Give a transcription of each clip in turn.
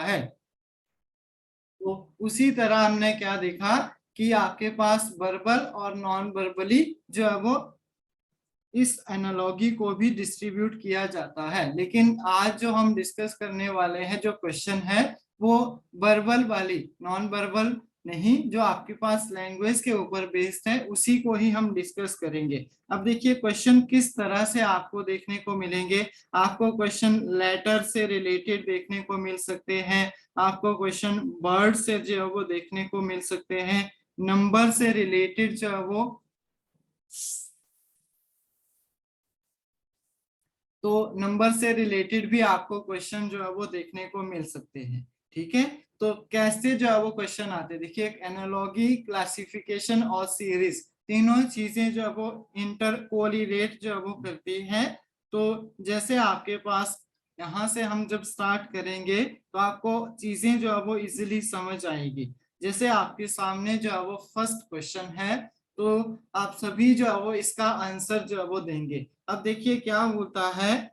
है। तो उसी तरह हमने क्या देखा कि आपके पास वर्बल और नॉन वर्बली जो है वो इस एनालॉगी को भी डिस्ट्रीब्यूट किया जाता है। लेकिन आज जो हम डिस्कस करने वाले हैं जो क्वेश्चन है वो वर्बल वाली, नॉन वर्बल नहीं, जो आपके पास लैंग्वेज के ऊपर बेस्ड है उसी को ही हम डिस्कस करेंगे। अब देखिए क्वेश्चन किस तरह से आपको देखने को मिलेंगे। आपको क्वेश्चन लेटर से रिलेटेड देखने को मिल सकते हैं, आपको क्वेश्चन वर्ड से जो है वो देखने को मिल सकते हैं, नंबर से रिलेटेड जो है वो, तो नंबर से रिलेटेड भी आपको क्वेश्चन जो है वो देखने को मिल सकते हैं। ठीक है, तो कैसे जो है वो क्वेश्चन आते हैं, देखिए एक एनालॉगी, क्लासिफिकेशन और सीरीज, तीनों चीजें जो है वो इंटर कोरिलेट जो है वो करती हैं। तो जैसे आपके पास यहाँ से हम जब स्टार्ट करेंगे तो आपको चीजें जो है वो इजीली समझ आएगी। जैसे आपके सामने जो है वो फर्स्ट क्वेश्चन है, तो आप सभी जो है वो इसका आंसर जो है वो देंगे। अब देखिए क्या होता है,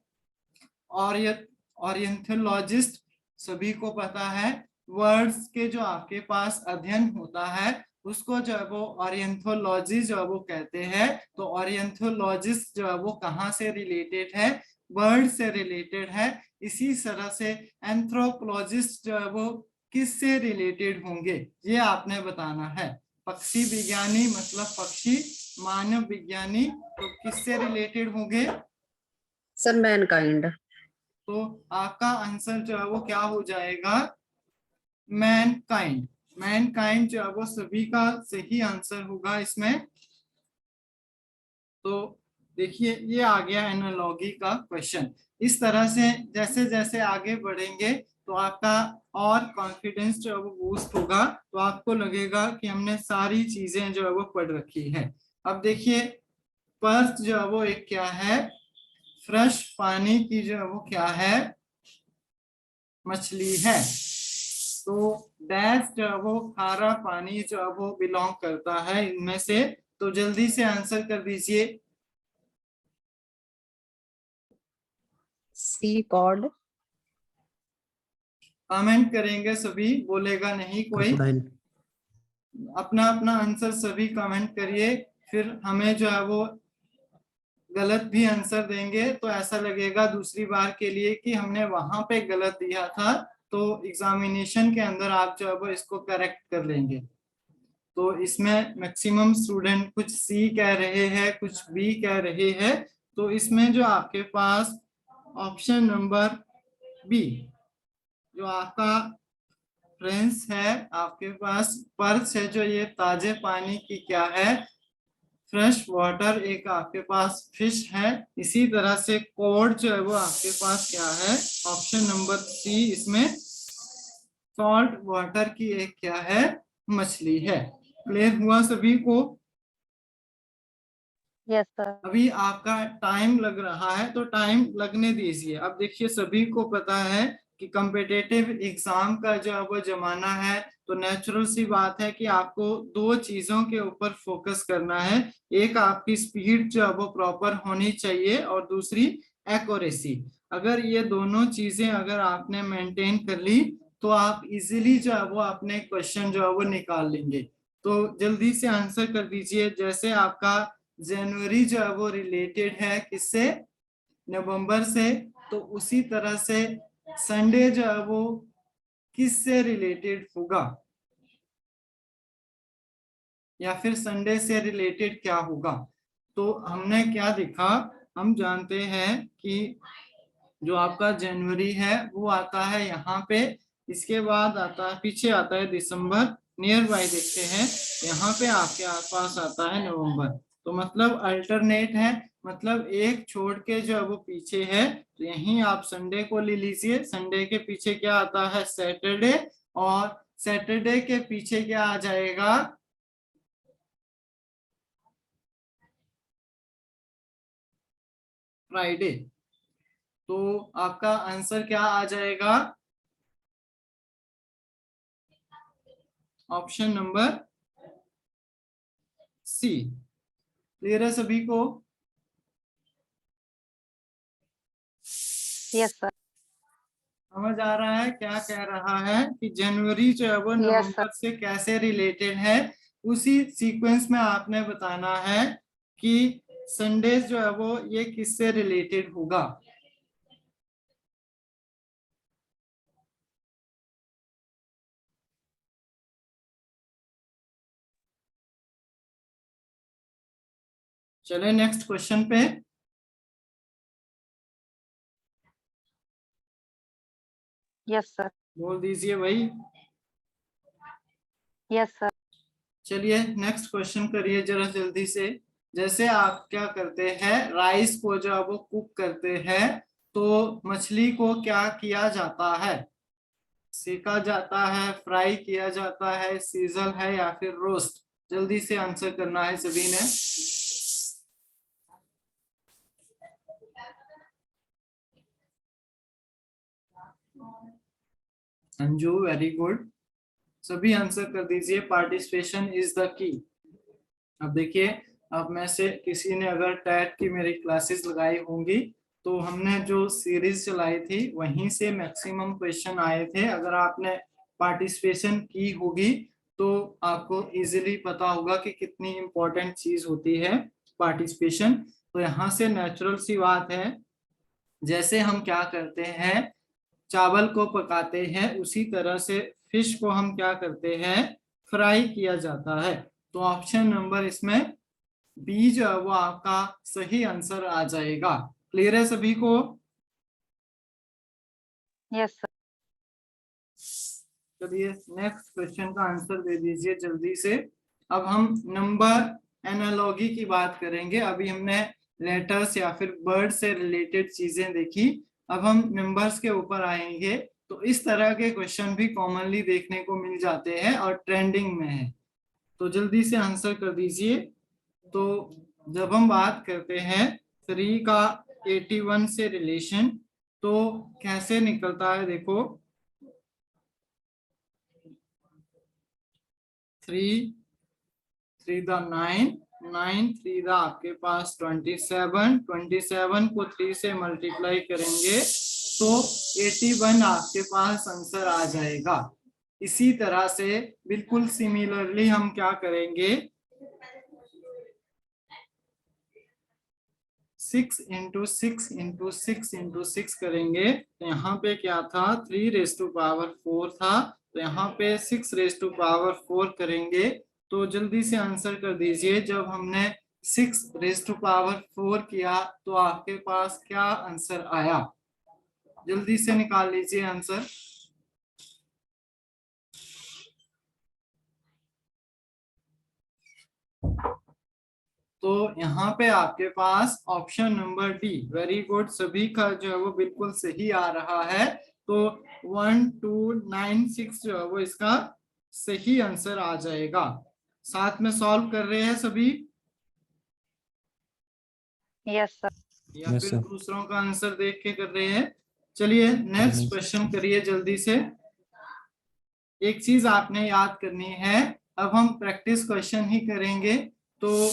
ऑरियंथोलॉजिस्ट सभी को पता है, वर्ड्स के जो आपके पास अध्ययन होता है उसको जो है वो ऑरियंथोलॉजी जो है वो कहते हैं। तो ऑरियंथोलॉजिस्ट जो है वो कहाँ से रिलेटेड है, वर्ड से रिलेटेड है। इसी तरह से एंथ्रोपोलॉजिस्ट जो है वो किससे रिलेटेड होंगे ये आपने बताना है। पक्षी विज्ञानी मतलब पक्षी, मानव विज्ञानी तो किससे रिलेटेड होंगे, सर मैनकाइंड। तो आपका आंसर जो है वो क्या हो जाएगा, मैनकाइंड। मैनकाइंड जो है वो सभी का सही आंसर होगा इसमें। तो देखिए ये आ गया एनालॉगी का क्वेश्चन। इस तरह से जैसे जैसे आगे बढ़ेंगे तो आपका और कॉन्फिडेंस जो है वो बूस्ट होगा, तो आपको लगेगा कि हमने सारी चीजें जो है वो पढ़ रखी है। अब देखिए पर्थ जो है वो एक क्या है, फ्रेश पानी की जो है वो क्या है, मछली है। तो डैश जो है वो खारा पानी जो है वो बिलोंग करता है इनमें से। तो जल्दी से आंसर कर दीजिए। सी कॉर्ड। कमेंट करेंगे सभी, बोलेगा नहीं कोई। क्रोकोडाइल। अपना अपना आंसर सभी कमेंट करिए, फिर हमें जो है वो गलत भी आंसर देंगे तो ऐसा लगेगा दूसरी बार के लिए कि हमने वहां पे गलत दिया था, तो एग्जामिनेशन के अंदर आप जो है वो इसको करेक्ट कर लेंगे। तो इसमें मैक्सिमम स्टूडेंट कुछ सी कह रहे हैं, कुछ बी कह रहे हैं। तो इसमें जो आपके पास ऑप्शन नंबर बी जो आपका फ्रेंड्स है, आपके पास पर्स है जो ये ताजे पानी की क्या है, फ्रेश वाटर, एक आपके पास फिश है। इसी तरह से कोड जो है वो आपके पास क्या है, ऑप्शन नंबर सी, इसमें सॉल्ट वाटर की एक क्या है, मछली है। क्लियर हुआ सभी को। Yes sir. अभी आपका टाइम लग रहा है तो टाइम लगने दीजिए। अब देखिए सभी को पता है कि कॉम्पिटिटिव एग्जाम का जो है वो जमाना है, तो नेचुरल सी बात है कि आपको दो चीजों के ऊपर फोकस करना है। एक आपकी स्पीड जो है वो प्रॉपर होनी चाहिए और दूसरी एक्यूरेसी। अगर ये दोनों चीजें अगर आपने मेंटेन कर ली तो आप इजीली जो है वो अपने क्वेश्चन जो है वो निकाल लेंगे। तो जल्दी से आंसर कर दीजिए। जैसे आपका जनवरी जो है वो रिलेटेड है किससे, नवंबर से, तो उसी तरह से संडे जो है वो किससे रिलेटेड होगा, या फिर संडे से रिलेटेड क्या होगा। तो हमने क्या देखा, हम जानते हैं कि जो आपका जनवरी है वो आता है यहाँ पे, इसके बाद आता है, पीछे आता है दिसंबर, नियर बाय देखते हैं, यहाँ पे आपके आसपास आता है नवंबर। तो मतलब अल्टरनेट है, मतलब एक छोड़ के जो है वो पीछे है। तो यहीं आप संडे को ले लीजिए, संडे के पीछे क्या आता है, सैटरडे, और सैटरडे के पीछे क्या आ जाएगा, फ्राइडे। तो आपका आंसर क्या आ जाएगा, ऑप्शन नंबर सी। क्लियर है सभी को। Yes sir. समझ आ रहा है क्या कह रहा है कि जनवरी जो है वो Yes, नवंबर से कैसे रिलेटेड है, उसी सीक्वेंस में आपने बताना है कि संडेज जो है वो ये किससे रिलेटेड होगा। चले नेक्स्ट क्वेश्चन पे। yes sir, बोल दीजिए भाई। yes sir, चलिए नेक्स्ट क्वेश्चन करिए जरा जल्दी से। जैसे आप क्या करते हैं, राइस को जो है वो कुक करते हैं, तो मछली को क्या किया जाता है? सेका जाता है, फ्राई किया जाता है, सीजल है या फिर रोस्ट? जल्दी से आंसर करना है सभी ने। अंजू वेरी गुड, सभी आंसर कर दीजिए। Participation is the key. अब देखिए, अब में से किसी ने अगर टैट की मेरी क्लासेस लगाई होंगी तो हमने जो सीरीज चलाई थी वहीं से मैक्सिमम क्वेश्चन आए थे। अगर आपने पार्टिसिपेशन की होगी तो आपको इजीली पता होगा कि कितनी इम्पोर्टेंट चीज होती है पार्टिसिपेशन। तो यहाँ से नेचुरल सी बात है, जैसे हम क्या करते हैं, चावल को पकाते हैं, उसी तरह से फिश को हम क्या करते हैं, फ्राई किया जाता है। तो ऑप्शन नंबर इसमें बी जो है वो आपका सही आंसर आ जाएगा। क्लियर है सभी को? yes sir, चलिए नेक्स्ट क्वेश्चन का आंसर दे दीजिए जल्दी से। अब हम नंबर एनालॉगी की बात करेंगे। अभी हमने लेटर्स या फिर वर्ड से रिलेटेड चीजें देखी, अब हम नंबर्स के ऊपर आएंगे। तो इस तरह के क्वेश्चन भी कॉमनली देखने को मिल जाते हैं और ट्रेंडिंग में है, तो जल्दी से आंसर कर दीजिए। तो जब हम बात करते हैं 3 का 81 से रिलेशन, तो कैसे निकलता है देखो। 3 3 द 9, 9 3 द आपके पास 27, 27 को 3 से मल्टीप्लाई करेंगे तो 81 आपके पास आंसर आ जाएगा। इसी तरह से बिल्कुल सिमिलरली हम क्या करेंगे, 6 इंटू 6 इंटू 6 इंटू 6 करेंगे। तो यहाँ पे क्या था, 3⁴ था, तो यहाँ पे 6⁴ करेंगे। तो जल्दी से आंसर कर दीजिए, जब हमने 6⁴ किया तो आपके पास क्या आंसर आया? जल्दी से निकाल लीजिए आंसर। तो यहाँ पे आपके पास option number D, very good, सभी का जो है वो बिल्कुल सही आ रहा है। तो 1296 जो है वो इसका सही आंसर आ जाएगा। साथ में सॉल्व कर रहे हैं सभी yes sir, या Yes, फिर sir. दूसरों का आंसर देख के कर रहे हैं? चलिए नेक्स्ट क्वेश्चन करिए जल्दी से। एक चीज आपने याद करनी है, अब हम प्रैक्टिस क्वेश्चन ही करेंगे, तो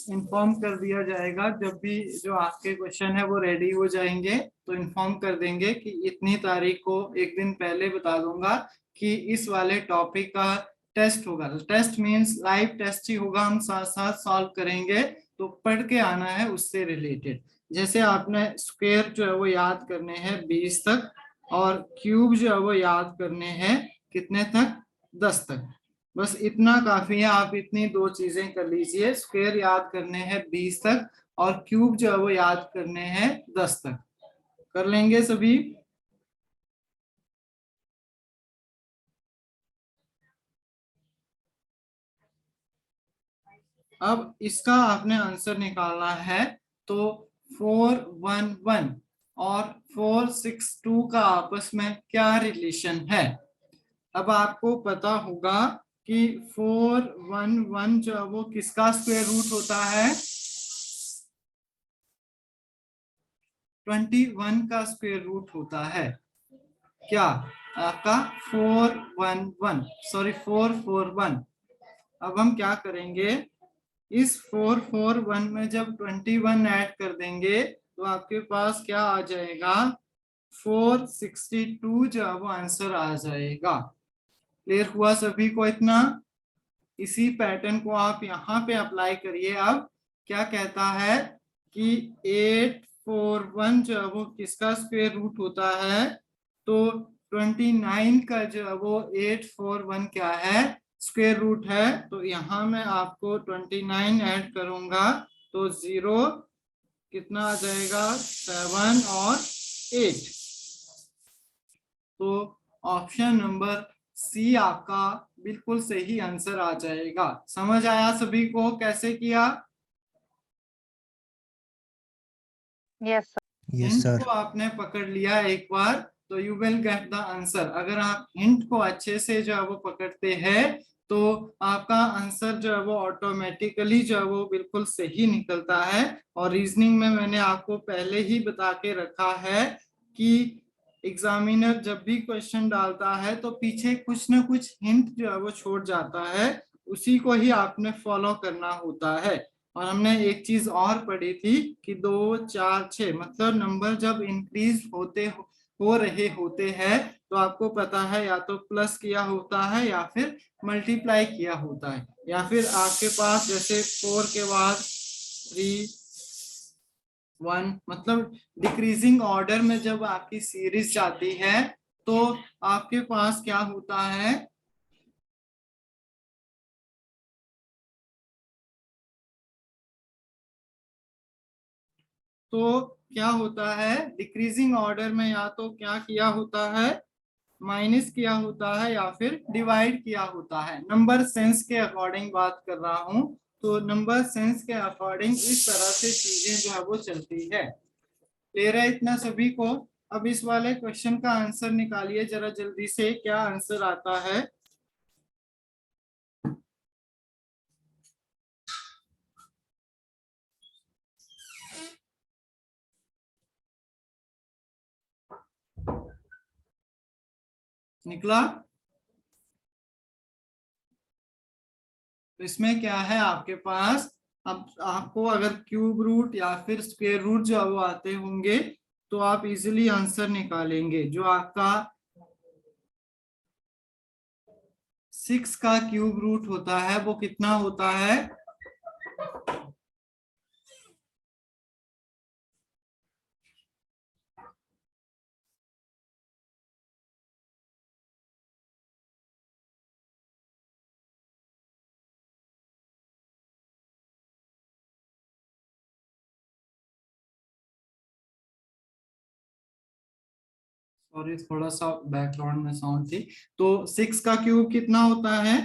इन्फॉर्म कर दिया जाएगा जब भी जो आपके क्वेश्चन है वो रेडी हो जाएंगे, तो इन्फॉर्म कर देंगे कि इतनी तारीख को, एक दिन पहले बता दूंगा कि इस वाले टॉपिक का टेस्ट होगा। टेस्ट मींस लाइव टेस्ट ही होगा, हम साथ साथ सॉल्व करेंगे, तो पढ़ के आना है उससे रिलेटेड। जैसे आपने स्क्वायर जो है वो याद करने हैं 20 तक, और क्यूब जो है वो याद करने हैं कितने तक, 10 तक। बस इतना काफी है, आप इतनी 2 चीजें कर लीजिए। स्क्वायर याद करने हैं 20 तक और क्यूब जो है वो याद करने हैं 10 तक। कर लेंगे सभी? अब इसका आपने आंसर निकालना है। तो 411 और 462 का आपस में क्या रिलेशन है? अब आपको पता होगा कि 411 जो है वो किसका स्क्वायर रूट होता है, 21 का स्क्वायर रूट होता है। क्या आपका 441। अब हम क्या करेंगे, इस 441 में जब 21 ऐड कर देंगे तो आपके पास क्या आ जाएगा, 462 जो है वो आंसर आ जाएगा। क्लियर हुआ सभी को इतना? इसी पैटर्न को आप यहाँ पे अप्लाई करिए। अब क्या कहता है कि 841 जो है वो किसका स्क्वायर रूट होता है? तो 29 का जो है वो 841 क्या है? स्क्वायर रूट है। तो यहाँ मैं आपको 29 ऐड करूंगा तो 0 कितना आ जाएगा? 7 और 8। तो ऑप्शन नंबर सी आपका बिल्कुल सही आंसर आ जाएगा। समझ आया सभी को कैसे किया? Yes, sir. Yes hint sir. को आपने पकड़ लिया एक बार तो you will get the answer. अगर आप हिंट को अच्छे से जो है वो पकड़ते हैं तो आपका आंसर जो है वो ऑटोमेटिकली जो है वो बिल्कुल सही निकलता है। और रीजनिंग में मैंने आपको पहले ही बता के रखा है कि एग्जामिनर जब भी क्वेश्चन डालता है तो पीछे कुछ ना कुछ हिंट जो है वो छोड़ जाता है, उसी को ही आपने फॉलो करना होता है। और हमने एक चीज और पढ़ी थी कि 2 4 6 मतलब नंबर जब इंक्रीज हो रहे होते हैं तो आपको पता है या तो प्लस किया होता है या फिर मल्टीप्लाई किया होता है, या फिर आपके पास जैसे 4 के बाद 3 1 मतलब डिक्रीजिंग ऑर्डर में जब आपकी सीरीज जाती है तो आपके पास क्या होता है? तो क्या होता है डिक्रीजिंग ऑर्डर में? या तो क्या किया होता है? माइनस किया होता है या फिर डिवाइड किया होता है। नंबर सेंस के अकॉर्डिंग बात कर रहा हूं, तो नंबर सेंस के अकॉर्डिंग इस तरह से चीजें जो है वो चलती है। क्लियर है इतना सभी को? अब इस वाले क्वेश्चन का आंसर निकालिए जरा जल्दी से, क्या आंसर आता है? निकला? तो इसमें क्या है आपके पास? अब आपको अगर क्यूब रूट या फिर स्क्वायर रूट जो वो आते होंगे तो आप इजीली आंसर निकालेंगे। जो आपका 6 का क्यूब रूट होता है वो कितना होता है? सॉरी थोड़ा सा बैकग्राउंड में साउंड थी। तो 6 का क्यूब कितना होता है?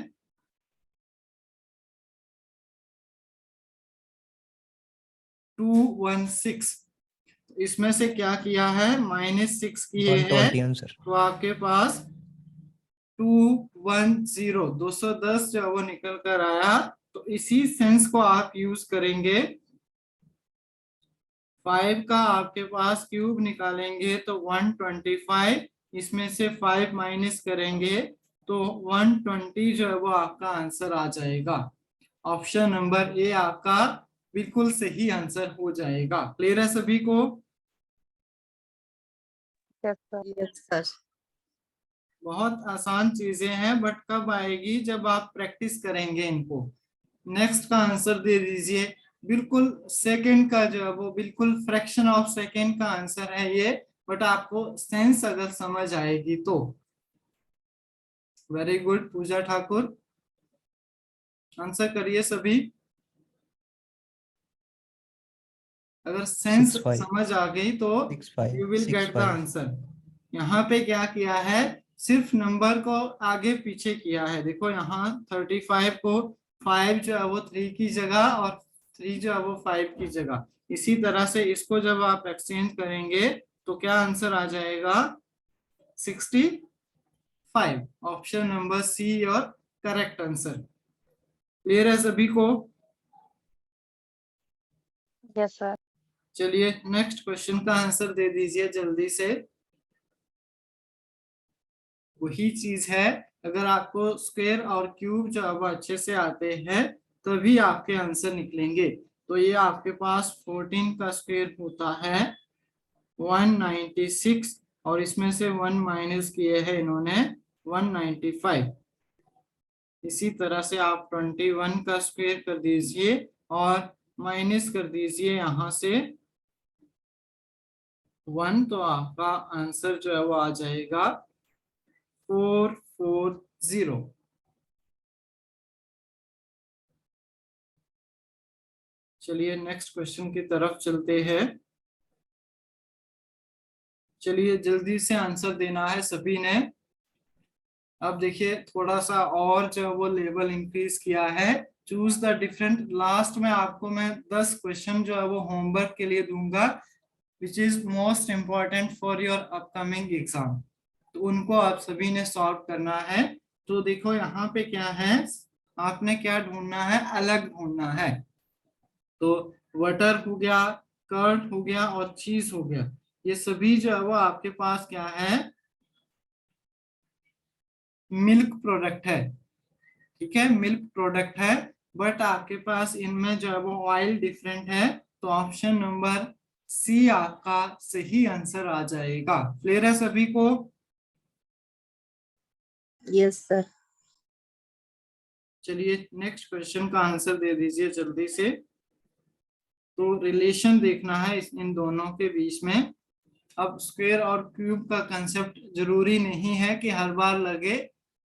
216। इसमें से क्या किया है? -6 किए हैं 121 सर। तो आपके पास 210 210 जो है वो निकल कर आया। तो इसी सेंस को आप यूज करेंगे। 5 का आपके पास क्यूब निकालेंगे तो 125, इसमें से 5 माइनस करेंगे तो 120 जो है वो आपका आंसर आ जाएगा। ऑप्शन नंबर ए आपका बिल्कुल सही आंसर हो जाएगा। क्लियर है सभी को? Yes, sir. Yes sir. बहुत आसान चीजें हैं बट कब आएगी? जब आप प्रैक्टिस करेंगे इनको। नेक्स्ट का आंसर दे दीजिए। बिल्कुल सेकंड का जो है वो बिल्कुल फ्रैक्शन ऑफ सेकंड का आंसर है ये, बट आपको सेंस अगर समझ आएगी तो। वेरी गुड पूजा ठाकुर, आंसर करिए सभी। अगर सेंस 65 समझ आ गई तो 65 you will get the 65 answer. यहाँ पे क्या किया है? सिर्फ नंबर को आगे पीछे किया है। देखो यहाँ 35 को 5 जो है वो 3 की जगह और 3 जो है वो 5 की जगह। इसी तरह से इसको जब आप एक्सचेंज करेंगे तो क्या आंसर आ जाएगा? 65। Option number see your correct answer. Clear है सभी को? Yes, sir. चलिए नेक्स्ट क्वेश्चन का आंसर दे दीजिए जल्दी से। वही चीज है, अगर आपको स्क्वायर और क्यूब जो अब अच्छे से आते हैं तभी आपके आंसर निकलेंगे। तो ये आपके पास 14 का स्क्वायर होता है 196 और इसमें से 1 माइनस किए हैं इन्होंने 195। इसी तरह से आप 21 का स्क्वायर कर दीजिए और माइनस कर दीजिए यहां से 1, तो आपका आंसर जो है वो आ जाएगा 440। चलिए नेक्स्ट क्वेश्चन की तरफ चलते हैं। चलिए जल्दी से आंसर देना है सभी ने। अब देखिए थोड़ा सा और जो वो लेवल इंक्रीज किया है। चूज द डिफरेंट, लास्ट में आपको मैं 10 क्वेश्चन जो है वो होमवर्क के लिए दूंगा, which is most important for your upcoming exam. तो उनको आप सभी ने सॉल्व करना है। तो देखो यहाँ पे क्या है, आपने क्या ढूंढना है, अलग ढूंढना है। तो बटर हो गया, कर्ड हो गया और चीज हो गया, ये सभी जो है वो आपके पास क्या है, मिल्क प्रोडक्ट है। ठीक है, मिल्क प्रोडक्ट है, बट आपके पास इनमें जो है वो ऑयल डिफरेंट है। तो ऑप्शन नंबर सी आपका सही आंसर आ जाएगा। क्लियर है सभी को? Yes sir. चलिए नेक्स्ट क्वेश्चन का आंसर दे दीजिए जल्दी से। तो रिलेशन देखना है इन दोनों के बीच में। अब स्क्वायर और क्यूब का कंसेप्ट जरूरी नहीं है कि हर बार लगे,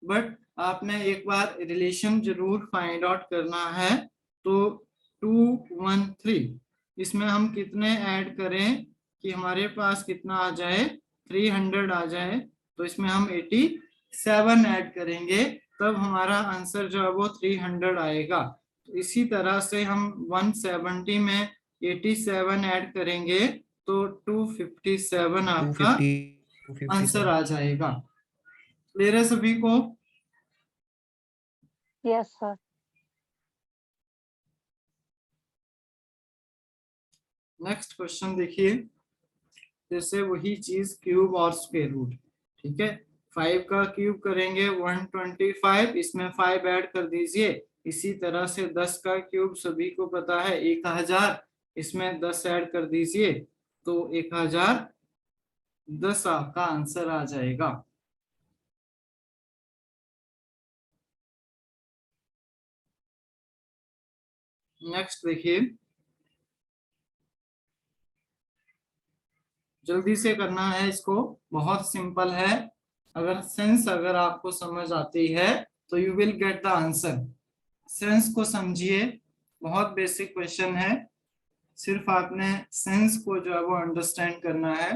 बट आपने एक बार रिलेशन जरूर फाइंड आउट करना है। तो 213, इसमें हम कितने ऐड करें कि हमारे पास कितना आ जाए, 300 आ जाए। तो इसमें हम 87 ऐड करेंगे, तब हमारा आंसर जो है वो 300 आएगा। तो इसी तरह से हम 170 में 87 ऐड करेंगे तो 257 आपका 250 आंसर आ जाएगा। क्लियर है सभी को? Yes, sir. नेक्स्ट क्वेश्चन देखिए, जैसे वही चीज क्यूब और स्क्वायर रूट। ठीक है, 5 का क्यूब करेंगे 125, इसमें 5 ऐड कर दीजिए। इसी तरह से 10 का क्यूब सभी को पता है 1000, इसमें 10 ऐड कर दीजिए तो 1010 आपका आंसर आ जाएगा। नेक्स्ट देखिए, जल्दी से करना है इसको, बहुत सिंपल है। अगर आपको समझ आती है तो you will get the answer. Sense को समझिए, बहुत बेसिक क्वेश्चन है, सिर्फ आपने सेंस को जो है वो अंडरस्टैंड करना है।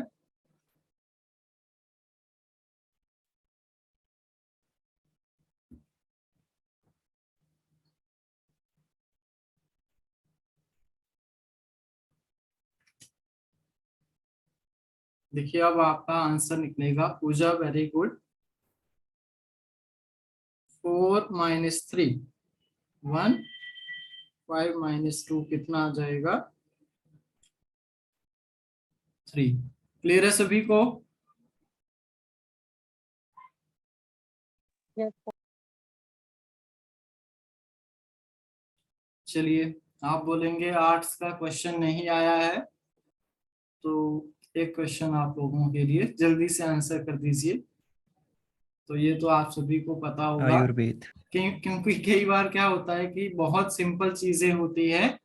देखिए अब आपका आंसर निकलेगा, पूजा वेरी गुड। 4 माइनस 3 1, 5 माइनस 2 कितना आ जाएगा, 3। क्लियर है सभी को? Yes, sir. चलिए, आप बोलेंगे आर्ट्स का क्वेश्चन नहीं आया है, तो एक क्वेश्चन आप लोगों के लिए, जल्दी से आंसर कर दीजिए। तो ये तो आप सभी को पता होगा, आयुर्वेद। क्योंकि कई बार क्या होता है कि बहुत सिंपल चीजें होती है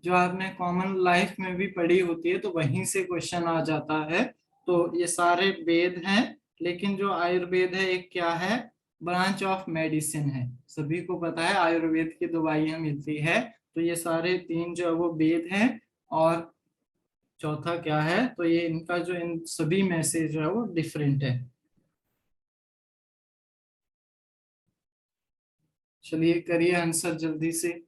जो आपने कॉमन लाइफ में भी पढ़ी होती है, तो वहीं से क्वेश्चन आ जाता है। तो ये सारे वेद हैं, लेकिन जो आयुर्वेद है एक क्या है, ब्रांच ऑफ मेडिसिन है। सभी को पता है आयुर्वेद की दवाइयां मिलती है। तो ये सारे 3 जो है वो वेद हैं, और चौथा क्या है, तो ये इनका जो इन सभी में से जो है वो डिफरेंट है। चलिए करिए आंसर जल्दी से।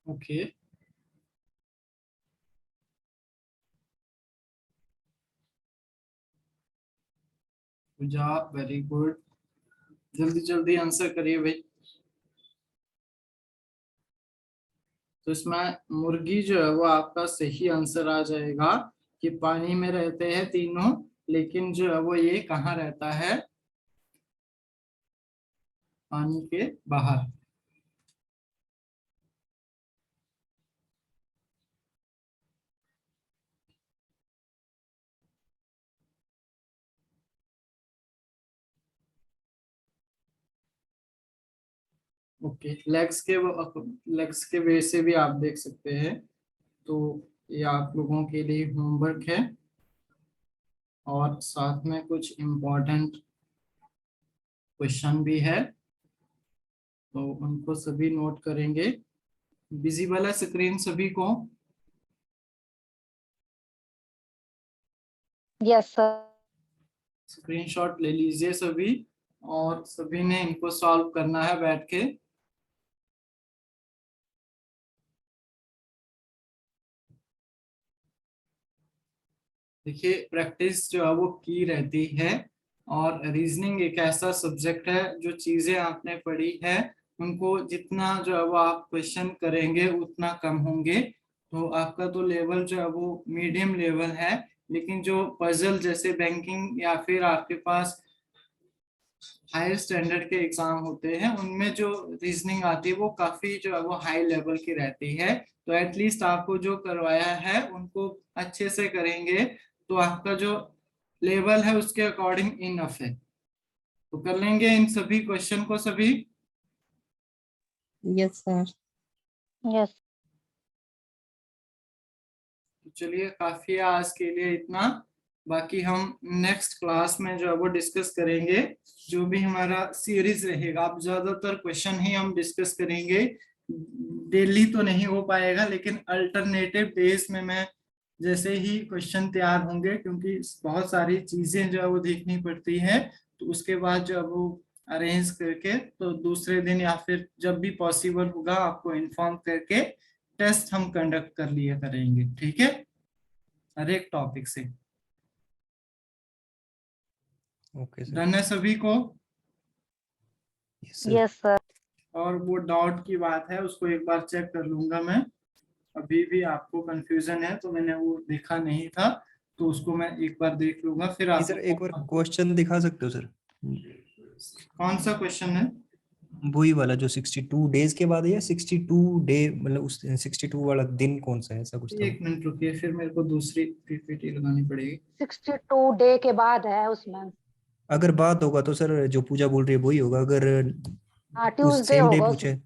ओके, पूजा वेरी गुड, जल्दी जल्दी आंसर करिए भाई। तो इसमें मुर्गी जो है वो आपका सही आंसर आ जाएगा कि पानी में रहते हैं तीनों, लेकिन जो है वो ये कहाँ रहता है, पानी के बाहर। ओके, लेग्स के वे से भी आप देख सकते हैं। तो ये आप लोगों के लिए होमवर्क है, और साथ में कुछ इम्पोर्टेंट क्वेश्चन भी है, तो उनको सभी नोट करेंगे। विजिबल है स्क्रीन सभी को? Yes sir. स्क्रीनशॉट ले लीजिए सभी, और सभी ने इनको सॉल्व करना है बैठ के। देखिए, प्रैक्टिस जो है वो की रहती है, और रीजनिंग एक ऐसा सब्जेक्ट है जो चीजें आपने पढ़ी है उनको जितना जो है वो आप क्वेश्चन करेंगे उतना कम होंगे। तो आपका तो लेवल जो है वो मीडियम लेवल है, लेकिन जो पजल जैसे बैंकिंग या फिर आपके पास हायर स्टैंडर्ड के एग्जाम होते हैं उनमें जो रीजनिंग आती है वो काफी जो है वो हाई लेवल की रहती है। तो एटलीस्ट आपको जो करवाया है उनको अच्छे से करेंगे तो आपका जो लेवल है उसके अकॉर्डिंग इनफ है। तो कर लेंगे इन सभी क्वेश्चन को सभी? Yes sir. यस। तो चलिए, काफी है आज के लिए इतना। बाकी हम नेक्स्ट क्लास में जो है वो डिस्कस करेंगे, जो भी हमारा सीरीज रहेगा। अब ज्यादातर क्वेश्चन ही हम डिस्कस करेंगे, डेली तो नहीं हो पाएगा, लेकिन अल्टरनेटिव डेज में मैं जैसे ही क्वेश्चन तैयार होंगे, क्योंकि बहुत सारी चीजें जो है वो देखनी पड़ती है, तो उसके बाद जो है वो अरेंज करके तो दूसरे दिन या फिर जब भी पॉसिबल होगा आपको इन्फॉर्म करके टेस्ट हम कंडक्ट कर लिया करेंगे, ठीक है, हर एक टॉपिक से। Okay sir. डन है सभी को? Yes sir. Yes sir. और वो डाउट की बात है उसको एक बार चेक कर लूंगा मैं। अभी भी आपको कंफ्यूजन है तो मैंने वो देखा नहीं था, तो उसको मैं एक बार देख लूंगा फिर नहीं सर, एक बार आपको। क्वेश्चन दिखा सकते हो सर? कौन सा क्वेश्चन है? वही वाला जो 62 डेज के बाद है, या 62 डे, मतलब उस 62 वाला दिन कौन सा है, ऐसा कुछ था। एक मिनट रुकिए, फिर मेरे को दूसरी पीपीटी लगानी पड़ेगी। 62 डे के बाद है उसमें। अगर बात होगा तो सर जो पूजा बोल रही है वही होगा, अगर हाँ, उस ट्यूसडे सेम डे होगा पूछे। उसमें।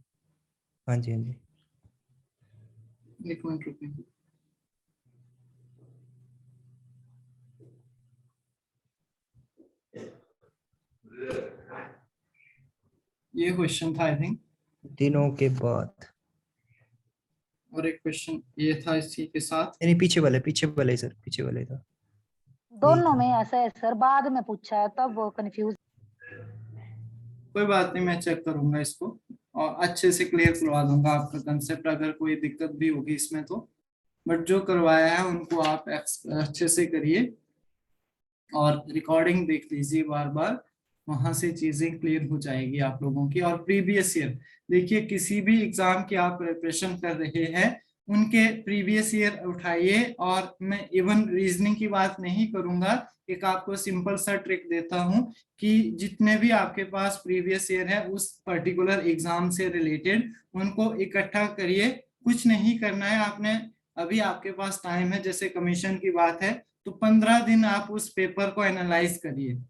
हाँ जी, हाँ जी। एक मिनट रुकिए। ये क्वेश्चन था आई थिंक, दिनों के बाद। और एक क्वेश्चन ये था इसी के साथ। नहीं, पीछे वाला ही सर, पीछे वाला ही था। दोनों यही में था। ऐसा है सर, बाद में पूछा है तब वो कंफ्यूज। कोई बात नहीं, मैं चेक करूंगा इसको और अच्छे से क्लियर करवा दूंगा आपका कंसेप्ट, अगर कोई दिक्कत भी होगी इसमें तो। बट जो करवाया है उनको आप अच्छे से करिए और रिकॉर्डिंग देख लीजिए बार बार, वहां से चीजें क्लियर हो जाएगी आप लोगों की। और प्रीवियस ईयर देखिए, किसी भी एग्जाम की आप प्रिपरेशन कर रहे हैं उनके प्रीवियस ईयर उठाइए। और मैं इवन रीजनिंग की बात नहीं करूंगा, एक आपको सिंपल सा ट्रिक देता हूं कि जितने भी आपके पास प्रीवियस ईयर है उस पर्टिकुलर एग्जाम से रिलेटेड उनको इकट्ठा करिए। कुछ नहीं करना है आपने, अभी आपके पास टाइम है, जैसे कमीशन की बात है तो 15 दिन आप उस पेपर को एनालाइज करिए।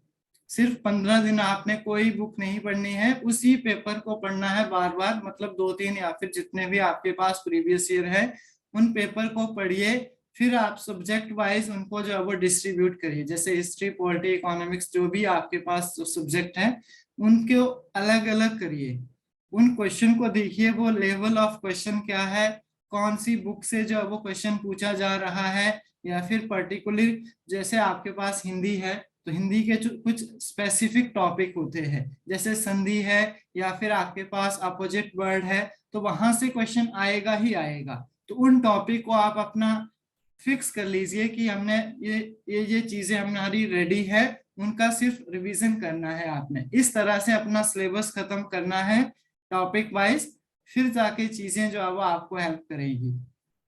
सिर्फ 15 दिन आपने कोई बुक नहीं पढ़नी है, उसी पेपर को पढ़ना है बार बार, मतलब 2-3 या फिर जितने भी आपके पास प्रीवियस ईयर है उन पेपर को पढ़िए। फिर आप सब्जेक्ट वाइज उनको जो है वो डिस्ट्रीब्यूट करिए, जैसे हिस्ट्री, पॉलिटी, इकोनॉमिक्स, जो भी आपके पास सब्जेक्ट है उनको अलग अलग करिए। उन क्वेश्चन को देखिए, वो लेवल ऑफ क्वेश्चन क्या है, कौन सी बुक से जो है वो क्वेश्चन पूछा जा रहा है, या फिर पर्टिकुलर जैसे आपके पास हिंदी है तो हिंदी के कुछ स्पेसिफिक टॉपिक होते हैं, जैसे संधि है या फिर आपके पास अपोजिट वर्ड है, तो वहां से क्वेश्चन आएगा ही आएगा। तो उन टॉपिक को आप अपना फिक्स कर लीजिए कि हमने ये चीजें हमारी रेडी है, उनका सिर्फ रिवीजन करना है आपने। इस तरह से अपना सिलेबस खत्म करना है टॉपिक वाइज। फिर जाके चीजें जो है वो आपको हेल्प करेगी।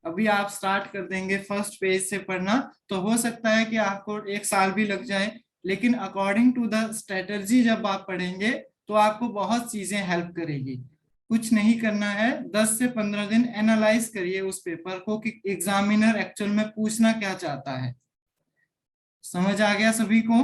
अभी आप स्टार्ट कर देंगे फर्स्ट पेज से पढ़ना, तो हो सकता है कि आपको 1 साल भी लग जाए, लेकिन अकॉर्डिंग टू द स्ट्रेटजी जब आप पढ़ेंगे तो आपको बहुत चीजें हेल्प करेगी। कुछ नहीं करना है, 10 से 15 दिन एनालाइज करिए उस पेपर को कि एग्जामिनर एक्चुअल में पूछना क्या चाहता है। समझ आ गया सभी को?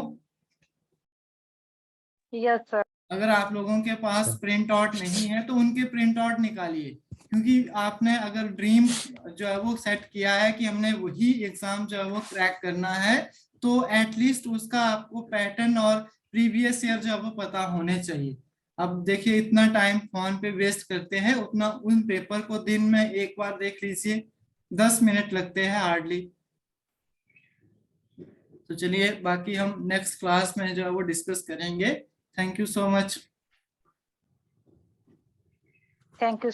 Yes sir. अगर आप लोगों के पास अच्छा। प्रिंट आउट नहीं है तो उनके प्रिंट आउट निकालिए, क्योंकि आपने अगर ड्रीम जो है वो सेट किया है कि हमने वही एग्जाम जो है वो क्रैक करना है, तो एटलीस्ट उसका आपको पैटर्न और प्रीवियस ईयर जो है वो पता होने चाहिए। अब देखिए इतना टाइम फोन पे वेस्ट करते हैं, उतना उन पेपर को दिन में एक बार देख लीजिए, 10 मिनट लगते हैं हार्डली। तो चलिए बाकी हम नेक्स्ट क्लास में जो है वो डिस्कस करेंगे। Thank you so much. Thank you.